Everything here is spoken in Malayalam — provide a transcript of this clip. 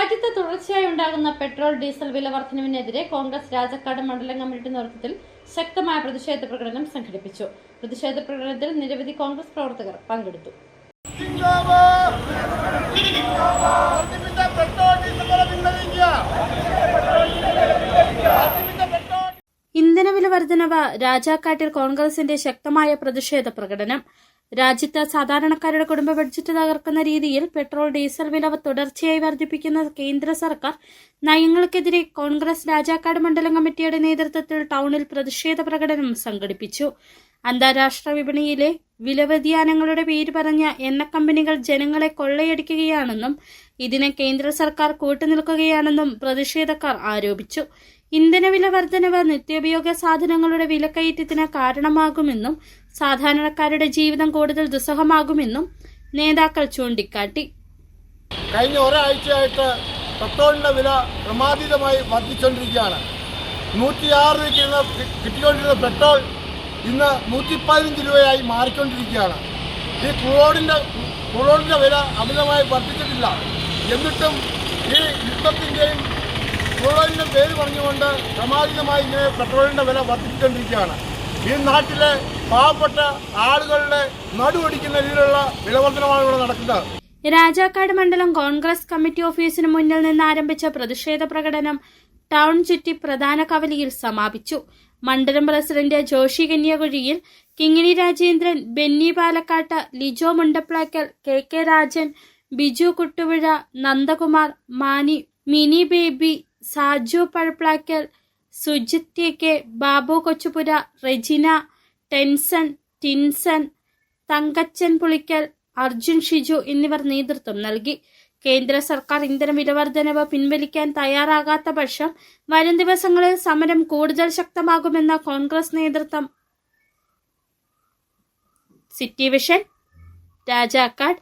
രാജ്യത്ത് തുടർച്ചയായി ഉണ്ടാകുന്ന പെട്രോൾ ഡീസൽ വില വർധനവിനെതിരെ കോൺഗ്രസ് രാജാക്കാട് മണ്ഡലം കമ്മിറ്റി നേതൃത്വത്തിൽ ശക്തമായ പ്രതിഷേധ പ്രകടനം സംഘടിപ്പിച്ചു. പ്രതിഷേധ പ്രകടനത്തിൽ നിരവധി കോൺഗ്രസ് പ്രവർത്തകർ പങ്കെടുത്തു. ഇന്ധനവില വർധനവ് രാജാക്കാട്ടിൽ കോൺഗ്രസിന്റെ ശക്തമായ പ്രതിഷേധ പ്രകടനം. രാജ്യത്ത് സാധാരണക്കാരുടെ കുടുംബ ബഡ്ജറ്റ് തകർക്കുന്ന രീതിയിൽ പെട്രോൾ ഡീസൽ വില തുടർച്ചയായി വർദ്ധിപ്പിക്കുന്ന കേന്ദ്ര സർക്കാർ നയങ്ങൾക്കെതിരെ കോൺഗ്രസ് രാജാക്കാട് മണ്ഡലം കമ്മിറ്റിയുടെ നേതൃത്വത്തിൽ ടൗണിൽ പ്രതിഷേധ പ്രകടനം സംഘടിപ്പിച്ചു. അന്താരാഷ്ട്ര വിപണിയിലെ വില വ്യതിയാനങ്ങളുടെ പേര് പറഞ്ഞ എണ്ണക്കമ്പനികൾ ജനങ്ങളെ കൊള്ളയടിക്കുകയാണെന്നും ഇതിന് കേന്ദ്ര സർക്കാർ കൂട്ടുനിൽക്കുകയാണെന്നും പ്രതിഷേധക്കാർ ആരോപിച്ചു. ഇന്ധനവില വർധനവ് നിത്യോപയോഗ സാധനങ്ങളുടെ വിലക്കയറ്റത്തിന് കാരണമാകുമെന്നും സാധാരണക്കാരുടെ ജീവിതം കൂടുതൽ ദുസ്സഹമാകുമെന്നും നേതാക്കൾ ചൂണ്ടിക്കാട്ടി. കഴിഞ്ഞ ഒരാഴ്ചയായിട്ട് പെട്രോളിന്റെ വില ക്രമാതീതമായി വർദ്ധിച്ചുകൊണ്ടിരിക്കുകയാണ്. 106 രൂപയ്ക്ക് കിട്ടിക്കൊണ്ടിരുന്ന പെട്രോൾ ഇന്ന് 115 രൂപയായി മാറിക്കൊണ്ടിരിക്കുകയാണ്. ഈ ക്രൂഡിന്റെ വില അമിതമായി വർദ്ധിച്ചിട്ടില്ല. എന്നിട്ടും ഈ യുദ്ധത്തിന്റെയും ക്രൂഡിന്റെ പേര് പറഞ്ഞുകൊണ്ട് ക്രമാതീതമായി ഇങ്ങനെ പെട്രോളിന്റെ വില വർദ്ധിച്ചുകൊണ്ടിരിക്കുകയാണ്. ഈ നാട്ടിലെ പാവപ്പെട്ട ആളുകളുടെ നടുവൊടിക്കുന്ന രീതിയിലുള്ള വിലവർദ്ധനമാണ് ഇവിടെ നടക്കുന്നത്. രാജാക്കാട് മണ്ഡലം കോൺഗ്രസ് കമ്മിറ്റി ഓഫീസിന് മുന്നിൽ നിന്ന് ആരംഭിച്ച പ്രതിഷേധ പ്രകടനം ടൗൺ ചുറ്റി പ്രധാന കവലയിൽ സമാപിച്ചു. മണ്ഡലം പ്രസിഡന്റ് ജോഷി കന്യാകുഴിയിൽ, Kingini Rajendran, Benny Palakkatt, Lijo Mundaplakkal, K Rajan, Biju Kuttupuzha, Nandakumar, Mini Baby, Saju Pazhaplakkal, Sujith K, Babu Kochupura, Rejina, Tinson, Thankachan Pulikkal, Arjun Shiju എന്നിവർ നേതൃത്വം നൽകി. കേന്ദ്ര സർക്കാർ ഇന്ധന വിലവർദ്ധനവ് പിൻവലിക്കാൻ തയ്യാറാകാത്ത പക്ഷം വരും ദിവസങ്ങളിൽ സമരം കൂടുതൽ ശക്തമാകുമെന്ന കോൺഗ്രസ് നേതൃത്വം. City vision, Rajakkad.